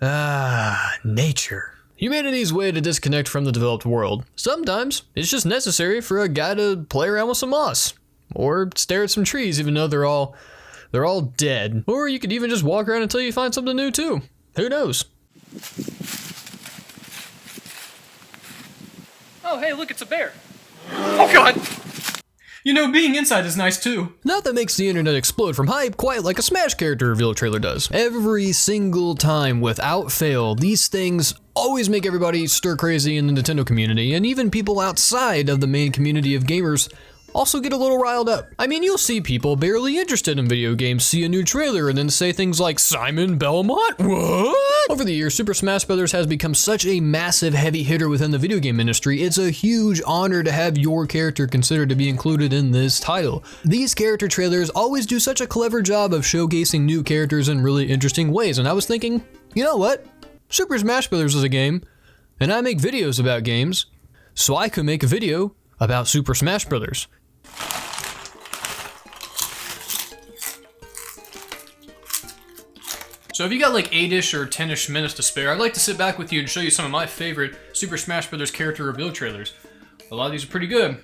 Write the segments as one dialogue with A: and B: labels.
A: Nature. Humanity's way to disconnect from the developed world. Sometimes it's just necessary for a guy to play around with some moss, or stare at some trees even though they're all dead. Or you could even just walk around until you find something new too. Who knows?
B: Oh hey, look, it's a bear. Oh god! You know, being inside is nice too.
A: Not that makes the internet explode from hype quite like a Smash character reveal trailer does. Every single time, without fail, these things always make everybody stir crazy in the Nintendo community, and even people outside of the main community of gamers also get a little riled up. I mean, you'll see people barely interested in video games see a new trailer and then say things like, Simon Belmont? What? Over the years, Super Smash Bros. Has become such a massive heavy hitter within the video game industry, it's a huge honor to have your character considered to be included in this title. These character trailers always do such a clever job of showcasing new characters in really interesting ways, and I was thinking, you know what? Super Smash Bros. Is a game, and I make videos about games, so I could make a video about Super Smash Bros.
B: So if you got like 8-ish or 10-ish minutes to spare, I'd like to sit back with you and show you some of my favorite Super Smash Bros. Character reveal trailers. A lot of these are pretty good. I'm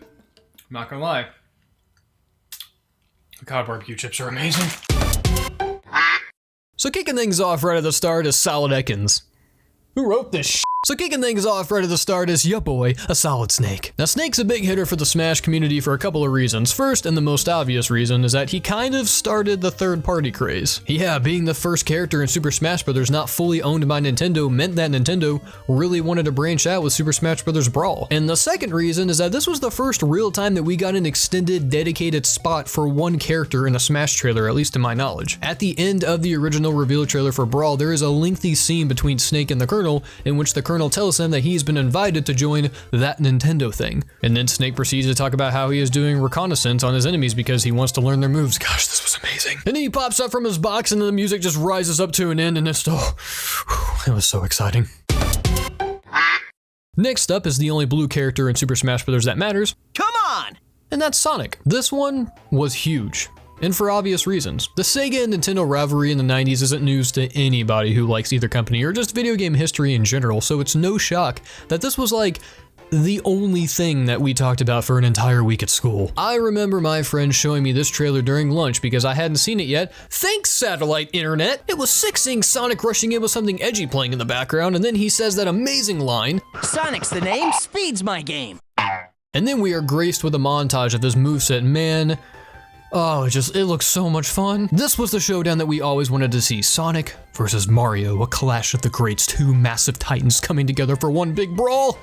B: not gonna lie. God, barbecue chips are amazing.
A: So kicking things off right at the start is Solid Ekans.
B: Who wrote this shit?
A: So kicking things off right at the start is, ya boy, a Solid Snake. Now Snake's a big hitter for the Smash community for a couple of reasons. First, and the most obvious reason, is that he kind of started the third-party craze. Yeah, being the first character in Super Smash Bros. Not fully owned by Nintendo meant that Nintendo really wanted to branch out with Super Smash Bros. Brawl. And the second reason is that this was the first real time that we got an extended, dedicated spot for one character in a Smash trailer, at least to my knowledge. At the end of the original reveal trailer for Brawl, there is a lengthy scene between Snake and the Colonel, in which the Colonel tells him that he's been invited to join that Nintendo thing. And then Snake proceeds to talk about how he is doing reconnaissance on his enemies because he wants to learn their moves. Gosh, this was amazing. And then he pops up from his box and then the music just rises up to an end and it's still, it was so exciting. Next up is the only blue character in Super Smash Bros. That matters.
C: Come on!
A: And that's Sonic. This one was huge. And for obvious reasons. The Sega and Nintendo rivalry in the 90s isn't news to anybody who likes either company or just video game history in general, so it's no shock that this was like the only thing that we talked about for an entire week at school. I remember my friend showing me this trailer during lunch because I hadn't seen it yet. Thanks, satellite internet! It was sick seeing Sonic rushing in with something edgy playing in the background, and then he says that amazing line,
C: Sonic's the name, speed's my game.
A: And then we are graced with a montage of this moveset. Man, oh, it looks so much fun. This was the showdown that we always wanted to see. Sonic versus Mario, a clash of the greats, two massive titans coming together for one big brawl.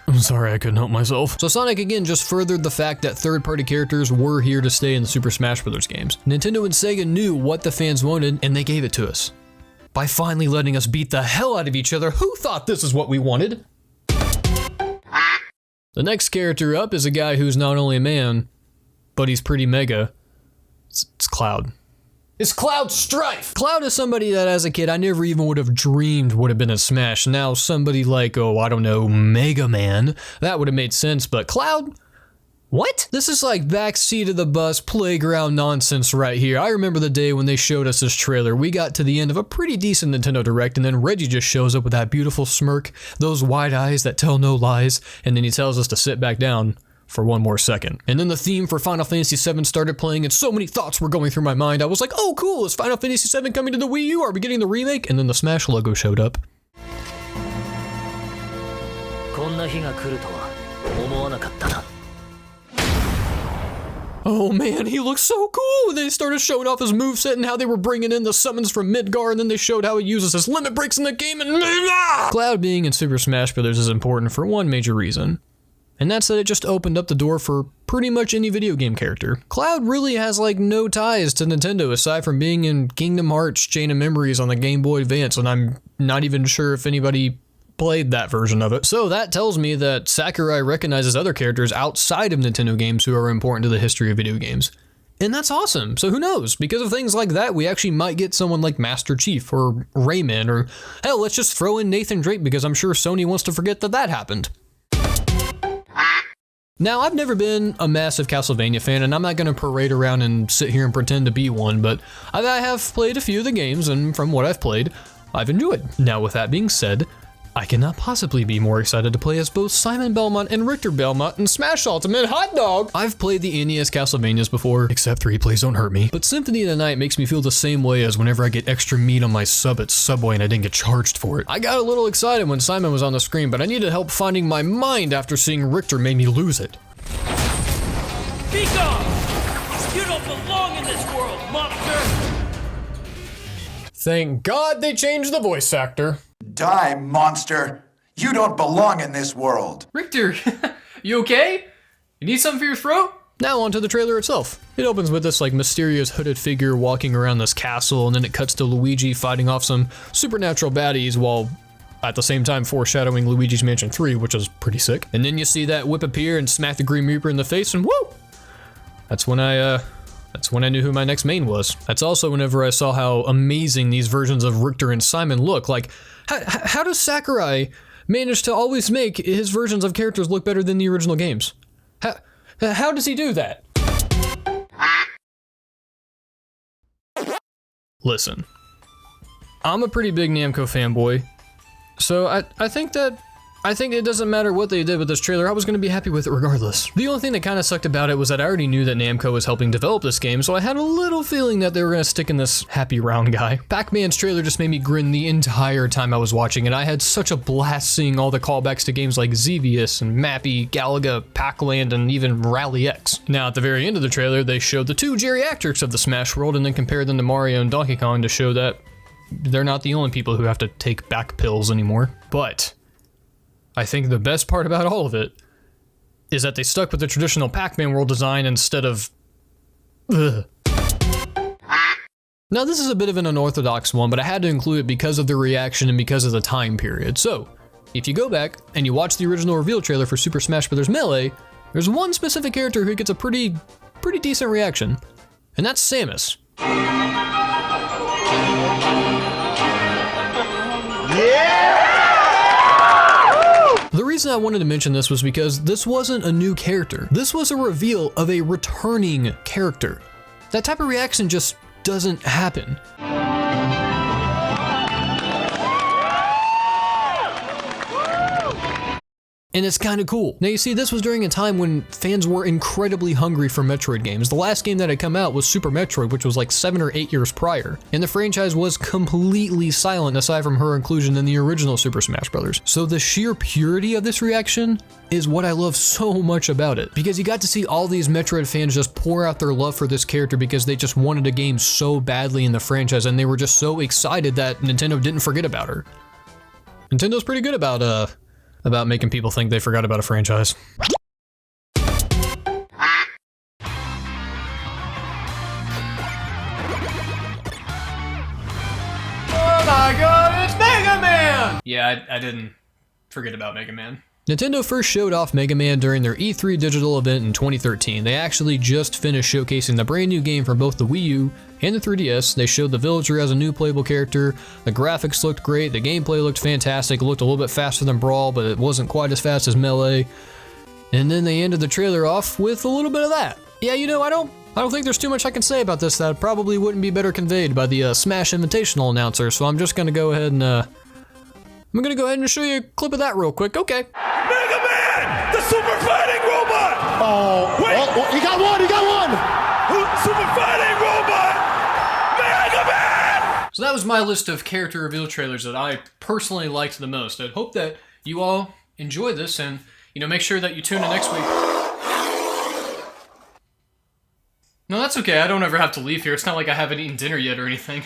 A: I'm sorry, I couldn't help myself. So Sonic again just furthered the fact that third-party characters were here to stay in the Super Smash Bros. Games. Nintendo and Sega knew what the fans wanted, and they gave it to us. By finally letting us beat the hell out of each other, who thought this is what we wanted? The next character up is a guy who's not only a man, but he's pretty mega. It's Cloud. It's Cloud Strife! Cloud is somebody that as a kid I never even would have dreamed would have been in Smash. Now somebody like, oh, I don't know, Megaman, that would have made sense, but Cloud? What? This is like backseat of the bus playground nonsense right here. I remember the day when they showed us this trailer. We got to the end of a pretty decent Nintendo Direct and then Reggie just shows up with that beautiful smirk, those wide eyes that tell no lies, and then he tells us to sit back down for one more second. And then the theme for Final Fantasy VII started playing and so many thoughts were going through my mind. I was like, oh cool, is Final Fantasy VII coming to the Wii U? Are we getting the remake? And then the Smash logo showed up. Oh man, he looks so cool! They started showing off his moveset and how they were bringing in the summons from Midgar, and then they showed how he uses his limit breaks in the game, and Cloud being in Super Smash Bros. Is important for one major reason. And that's that it just opened up the door for pretty much any video game character. Cloud really has like no ties to Nintendo aside from being in Kingdom Hearts Chain of Memories on the Game Boy Advance, and I'm not even sure if anybody played that version of it. So that tells me that Sakurai recognizes other characters outside of Nintendo games who are important to the history of video games. And that's awesome. So who knows? Because of things like that, we actually might get someone like Master Chief or Rayman, or hell, let's just throw in Nathan Drake because I'm sure Sony wants to forget that happened. Now, I've never been a massive Castlevania fan, and I'm not going to parade around and sit here and pretend to be one, but I have played a few of the games, and from what I've played, I've enjoyed. Now with that being said, I cannot possibly be more excited to play as both Simon Belmont and Richter Belmont in Smash Ultimate Hot Dog! I've played the NES Castlevanias before, except 3, please don't hurt me. But Symphony of the Night makes me feel the same way as whenever I get extra meat on my sub at Subway and I didn't get charged for it. I got a little excited when Simon was on the screen, but I needed help finding my mind after seeing Richter made me lose it.
D: Be gone! You don't belong in this world, monster!
A: Thank God they changed the voice actor.
E: Die, monster! You don't belong in this world!
B: Richter, you okay? You need something for your throat?
A: Now onto the trailer itself. It opens with this like mysterious hooded figure walking around this castle, and then it cuts to Luigi fighting off some supernatural baddies while at the same time foreshadowing Luigi's Mansion 3, which is pretty sick. And then you see that whip appear and smack the Grim Reaper in the face, and woo! That's when I knew who my next main was. That's also whenever I saw how amazing these versions of Richter and Simon look. Like, how does Sakurai manage to always make his versions of characters look better than the original games? How does he do that? Listen, I'm a pretty big Namco fanboy, so I think it doesn't matter what they did with this trailer, I was going to be happy with it regardless. The only thing that kind of sucked about it was that I already knew that Namco was helping develop this game, so I had a little feeling that they were going to stick in this happy round guy. Pacman's trailer just made me grin the entire time I was watching it. I had such a blast seeing all the callbacks to games like Xevious and Mappy, Galaga, Pac-Land, and even Rally X. Now at the very end of the trailer, they showed the 2 geriatrics of the Smash world and then compared them to Mario and Donkey Kong to show that they're not the only people who have to take back pills anymore. But I think the best part about all of it is that they stuck with the traditional Pac-Man world design instead of... Ugh. Now this is a bit of an unorthodox one, but I had to include it because of the reaction and because of the time period. So, if you go back and you watch the original reveal trailer for Super Smash Bros. Melee, there's one specific character who gets a pretty decent reaction, and that's Samus. The reason I wanted to mention this was because this wasn't a new character. This was a reveal of a returning character. That type of reaction just doesn't happen. And it's kind of cool. Now you see, this was during a time when fans were incredibly hungry for Metroid games. The last game that had come out was Super Metroid, which was like 7 or 8 years prior. And the franchise was completely silent aside from her inclusion in the original Super Smash Bros. So the sheer purity of this reaction is what I love so much about it. Because you got to see all these Metroid fans just pour out their love for this character because they just wanted a game so badly in the franchise and they were just so excited that Nintendo didn't forget about her. Nintendo's pretty good about making people think they forgot about a franchise.
B: Oh my god, it's Megaman! Yeah, I didn't forget about Megaman.
A: Nintendo first showed off Mega Man during their E3 digital event in 2013. They actually just finished showcasing the brand new game for both the Wii U and the 3DS. They showed the villager as a new playable character. The graphics looked great, the gameplay looked fantastic, it looked a little bit faster than Brawl, but it wasn't quite as fast as Melee. And then they ended the trailer off with a little bit of that. Yeah, you know, I don't think there's too much I can say about this that probably wouldn't be better conveyed by the Smash Invitational announcer, so I'm just gonna go ahead and show you a clip of that real quick. Okay.
D: Megaman! The super fighting robot!
F: Oh,
D: wait!
F: Oh, he got one!
D: Super fighting robot! Megaman!
B: So that was my list of character reveal trailers that I personally liked the most. I hope that you all enjoyed this and, you know, make sure that you tune in next week. No, that's okay. I don't ever have to leave here. It's not like I haven't eaten dinner yet or anything.